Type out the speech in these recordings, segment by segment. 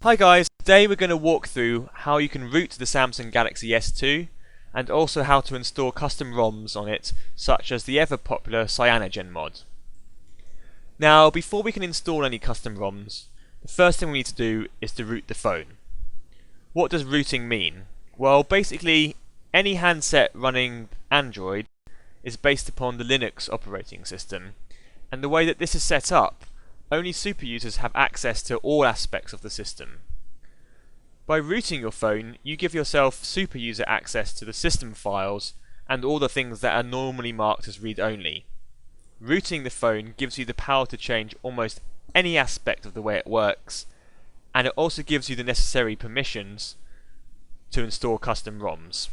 Hi guys, today we're going to walk through how you can root the Samsung Galaxy S2 and also how to install custom ROMs on it, such as the ever popular CyanogenMod. Now before we can install any custom ROMs, the first thing we need to do is to root the phone. What does rooting mean? Well, basically any handset running Android is based upon the Linux operating system, and the way that this is set up, only super users have access to all aspects of the system. By rooting your phone, you give yourself super user access to the system files and all the things that are normally marked as read-only. Rooting the phone gives you the power to change almost any aspect of the way it works, and it also gives you the necessary permissions to install custom ROMs.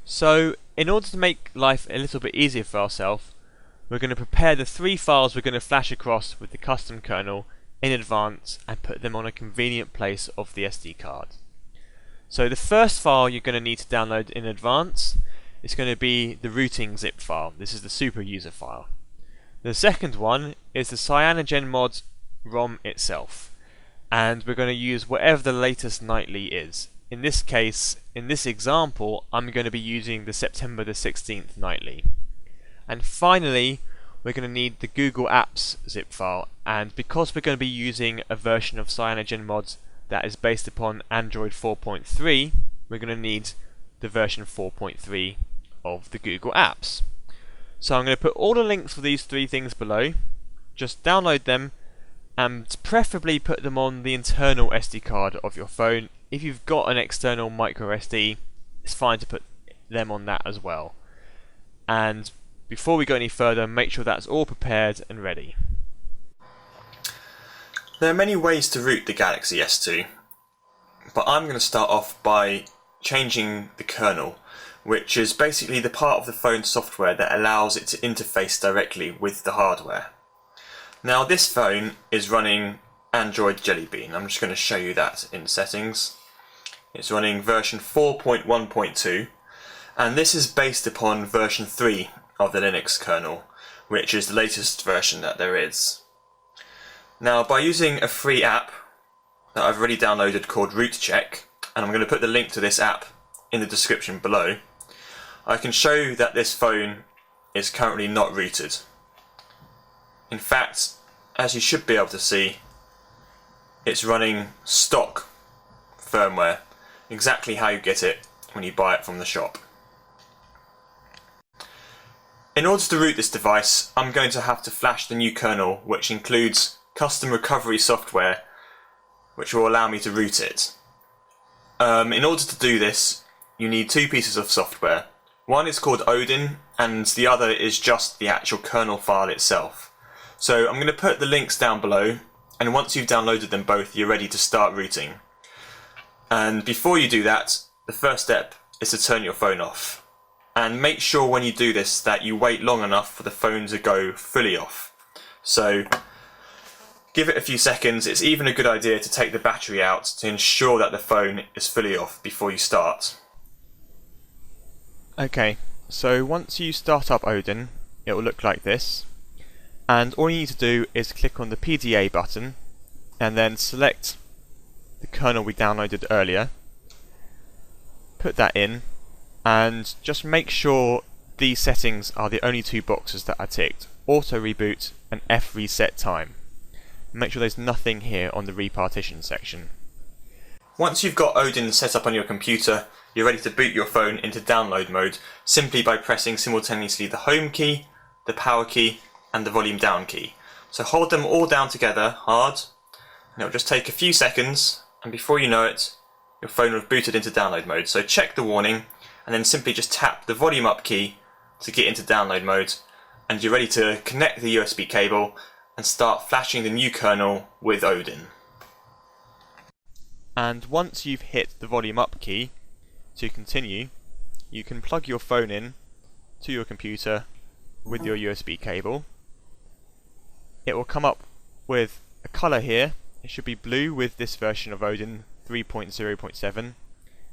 So, in order to make life a little bit easier for ourselves, we're going to prepare the 3 files we're going to flash across with the custom kernel in advance and put them on a convenient place of the SD card. So the first file you're going to need to download in advance is going to be the rooting zip file. This is the super user file. The second one is the CyanogenMod ROM itself, and we're going to use whatever the latest nightly is. In this case, in this example, I'm going to be using the September the 16th nightly. And finally, we're going to need the Google Apps zip file, and because we're going to be using a version of CyanogenMod that is based upon Android 4.3, we're going to need the version 4.3 of the Google Apps. So I'm going to put all the links for these 3 things below. Just download them and preferably put them on the internal SD card of your phone. If you've got an external micro SD, it's fine to put them on that as well. And before we go any further, make sure that's all prepared and ready. There are many ways to root the Galaxy S2, but I'm going to start off by changing the kernel, which is basically the part of the phone software that allows it to interface directly with the hardware. Now this phone is running Android Jelly Bean. I'm just going to show you that in settings. It's running version 4.1.2, and this is based upon version 3 of the Linux kernel, which is the latest version that there is. Now by using a free app that I've already downloaded called Root Check, and I'm going to put the link to this app in the description below, I can show that this phone is currently not rooted. In fact, as you should be able to see, it's running stock firmware, exactly how you get it when you buy it from the shop. In order to root this device, I'm going to have to flash the new kernel, which includes custom recovery software, which will allow me to root it. In order to do this, you need 2 pieces of software. One is called Odin, and the other is just the actual kernel file itself. So I'm going to put the links down below, and once you've downloaded them both, you're ready to start rooting. And before you do that, the first step is to turn your phone off. And make sure when you do this that you wait long enough for the phone to go fully off. So give it a few seconds. It's even a good idea to take the battery out to ensure that the phone is fully off before you start. Okay, so once you start up Odin, it will look like this, and all you need to do is click on the PDA button and then select the kernel we downloaded earlier, put that in, and just make sure these settings are the only 2 boxes that are ticked: auto reboot and F reset time. Make sure there's nothing here on the repartition section. Once you've got Odin set up on your computer, you're ready to boot your phone into download mode simply by pressing simultaneously the home key, the power key and the volume down key. So hold them all down together hard, and it'll just take a few seconds, and before you know it, your phone will have booted into download mode. So check the warning and then simply just tap the volume up key to get into download mode, and you're ready to connect the USB cable and start flashing the new kernel with Odin. And once you've hit the volume up key to continue, you can plug your phone in to your computer with your USB cable. It will come up with a colour here. It should be blue with this version of Odin 3.0.7, and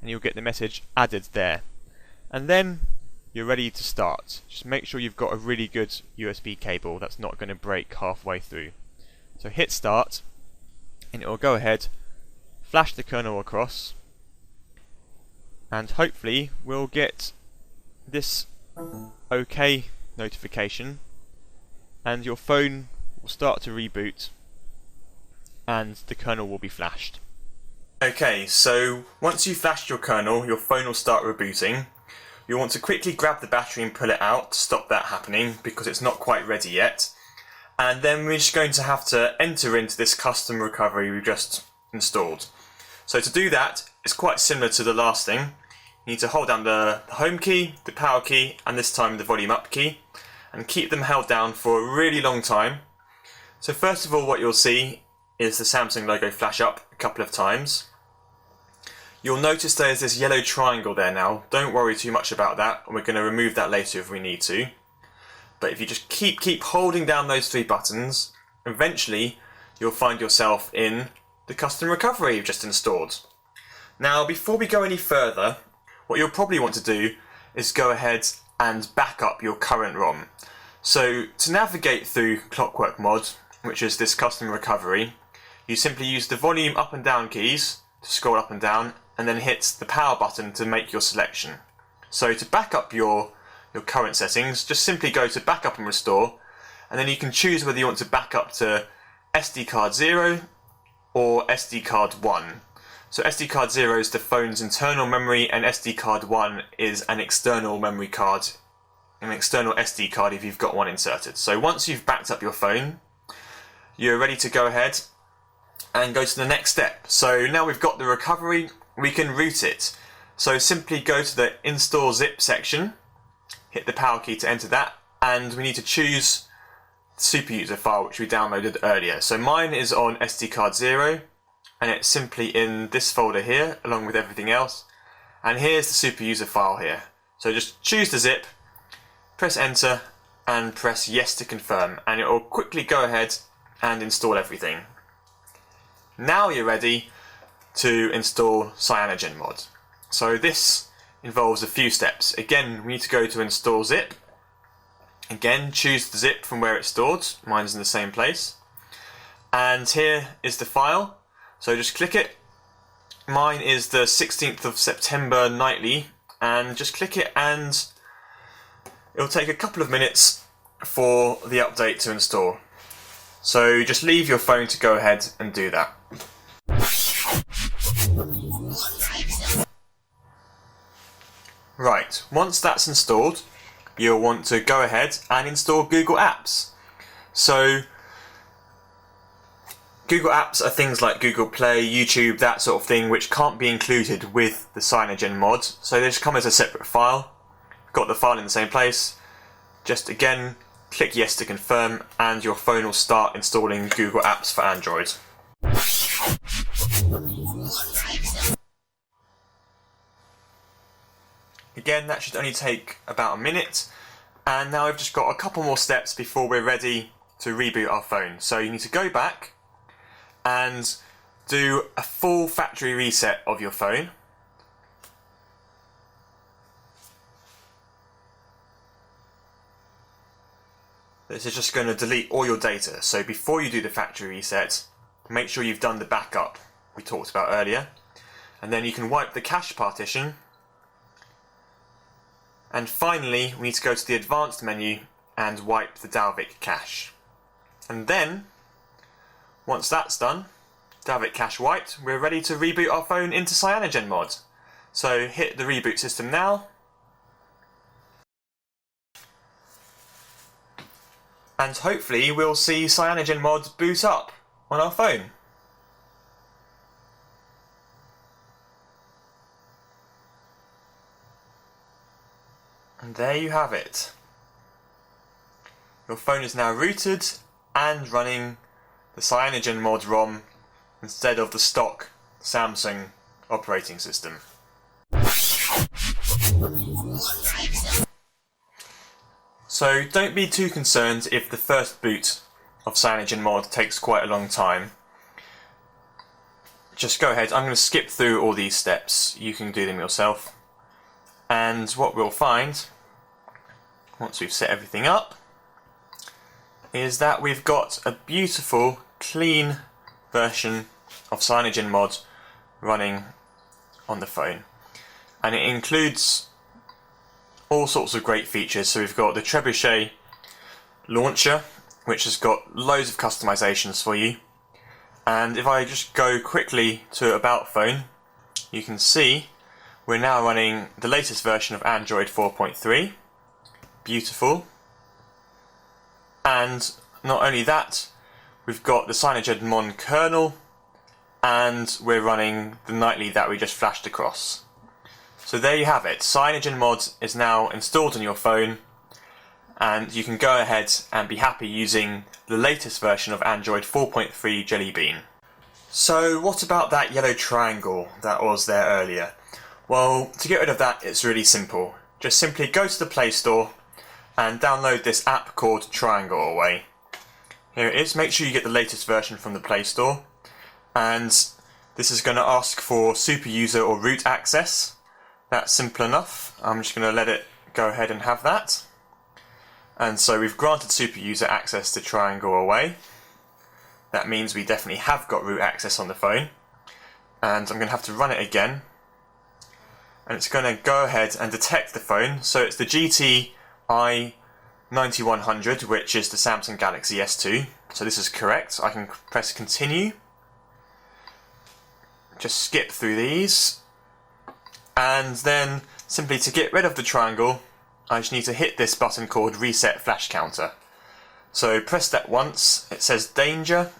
you'll get the message added there. And then you're ready to start. Just make sure you've got a really good USB cable that's not going to break halfway through. So hit start, and it will go ahead, flash the kernel across, and hopefully we'll get this OK notification and your phone will start to reboot and the kernel will be flashed. Okay, so once you've flashed your kernel, your phone will start rebooting. You'll want to quickly grab the battery and pull it out to stop that happening because it's not quite ready yet. And then we're just going to have to enter into this custom recovery we've just installed. So to do that, it's quite similar to the last thing. You need to hold down the home key, the power key, and this time the volume up key, and keep them held down for a really long time. So first of all, what you'll see is the Samsung logo flash up a couple of times. You'll notice there's this yellow triangle there now. Don't worry too much about that, and we're going to remove that later if we need to. But if you just keep holding down those three buttons, eventually you'll find yourself in the custom recovery you've just installed. Now, before we go any further, what you'll probably want to do is go ahead and back up your current ROM. So to navigate through clockworkmod, which is this custom recovery, you simply use the volume up and down keys to scroll up and down, and then hit the power button to make your selection. So to back up your current settings, just simply go to backup and restore, and then you can choose whether you want to back up to SD card 0 or SD card 1. So SD card 0 is the phone's internal memory, and SD card 1 is an external memory card, an external SD card if you've got one inserted. So once you've backed up your phone, you're ready to go ahead and go to the next step. So now we've got the recovery, we can root it. So simply go to the install zip section, hit the power key to enter that, and we need to choose the super user file which we downloaded earlier. So mine is on SD card 0, and it's simply in this folder here along with everything else, and here's the super user file here. So just choose the zip, press enter, and press yes to confirm, and it will quickly go ahead and install everything. Now you're ready to install CyanogenMod. So this involves a few steps. Again, we need to go to install zip. Again, choose the zip from where it's stored. Mine's in the same place. And here is the file. So just click it. Mine is the 16th of September nightly, and just click it and it'll take a couple of minutes for the update to install. So just leave your phone to go ahead and do that. Right, once that's installed, you'll want to go ahead and install Google Apps. So Google Apps are things like Google Play, YouTube, that sort of thing, which can't be included with the CyanogenMod. So they just come as a separate file. Got the file in the same place. Just again, click yes to confirm, and your phone will start installing Google Apps for Android. Again, that should only take about a minute, and now we've just got a couple more steps before we're ready to reboot our phone. So you need to go back and do a full factory reset of your phone. This is just going to delete all your data. So before you do the factory reset, make sure you've done the backup we talked about earlier, and then you can wipe the cache partition. And finally, we need to go to the advanced menu and wipe the dalvik cache. And then, once that's done, dalvik cache wiped, we're ready to reboot our phone into CyanogenMod. So hit the reboot system now. And hopefully we'll see CyanogenMod boot up on our phone. And there you have it. Your phone is now rooted and running the CyanogenMod ROM instead of the stock Samsung operating system. So don't be too concerned if the first boot of CyanogenMod takes quite a long time. Just go ahead, I'm going to skip through all these steps, you can do them yourself. And what we'll find, once we've set everything up, is that we've got a beautiful, clean version of CyanogenMod running on the phone, and it includes all sorts of great features. So we've got the trebuchet launcher, which has got loads of customizations for you, and if I just go quickly to About Phone, you can see we're now running the latest version of Android 4.3. Beautiful. And not only that, we've got the CyanogenMod kernel, and we're running the nightly that we just flashed across. So there you have it. CyanogenMod is now installed on your phone, and you can go ahead and be happy using the latest version of Android 4.3 Jelly Bean. So what about that yellow triangle that was there earlier? Well, to get rid of that, it's really simple. Just simply go to the Play Store and download this app called Triangle Away. Here it is. Make sure you get the latest version from the Play Store, and this is going to ask for super user or root access. That's simple enough. I'm just going to let it go ahead and have that. And so we've granted super user access to Triangle Away. That means we definitely have got root access on the phone. And I'm going to have to run it again. And it's going to go ahead and detect the phone. So it's the GT i9100, which is the Samsung Galaxy S2. So this is correct. I can press continue. Just skip through these. And then, simply to get rid of the triangle, I just need to hit this button called Reset Flash Counter. So press that once, it says danger.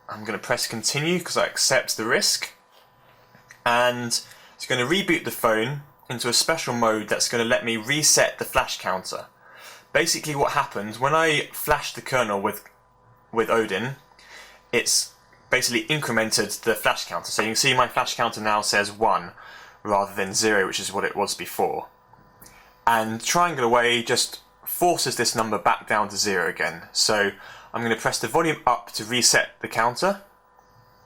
I'm going to press continue because I accept the risk. And it's going to reboot the phone into a special mode that's going to let me reset the flash counter. Basically what happened, when I flashed the kernel with Odin, it's basically incremented the flash counter. So you can see my flash counter now says 1. Rather than 0, which is what it was before. And Triangle Away just forces this number back down to 0 again. So I'm going to press the volume up to reset the counter,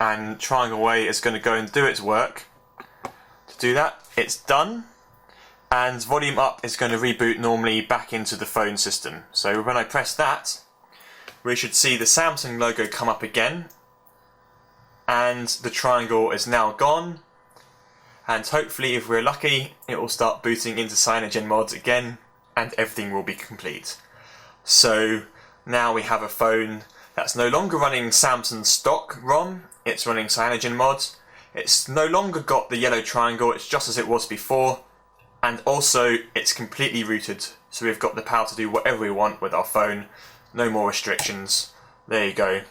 and Triangle Away is going to go and do its work. To do that, it's done, and volume up is going to reboot normally back into the phone system. So when I press that, we should see the Samsung logo come up again, and the triangle is now gone. And hopefully, if we're lucky, it will start booting into CyanogenMod again, and everything will be complete. So now we have a phone that's no longer running Samsung stock ROM, it's running CyanogenMod. It's no longer got the yellow triangle, it's just as it was before, and also it's completely rooted, so we've got the power to do whatever we want with our phone, no more restrictions. There you go,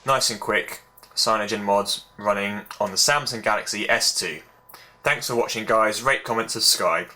nice and quick, CyanogenMod running on the Samsung Galaxy S2. Thanks for watching guys, rate, comment, subscribe.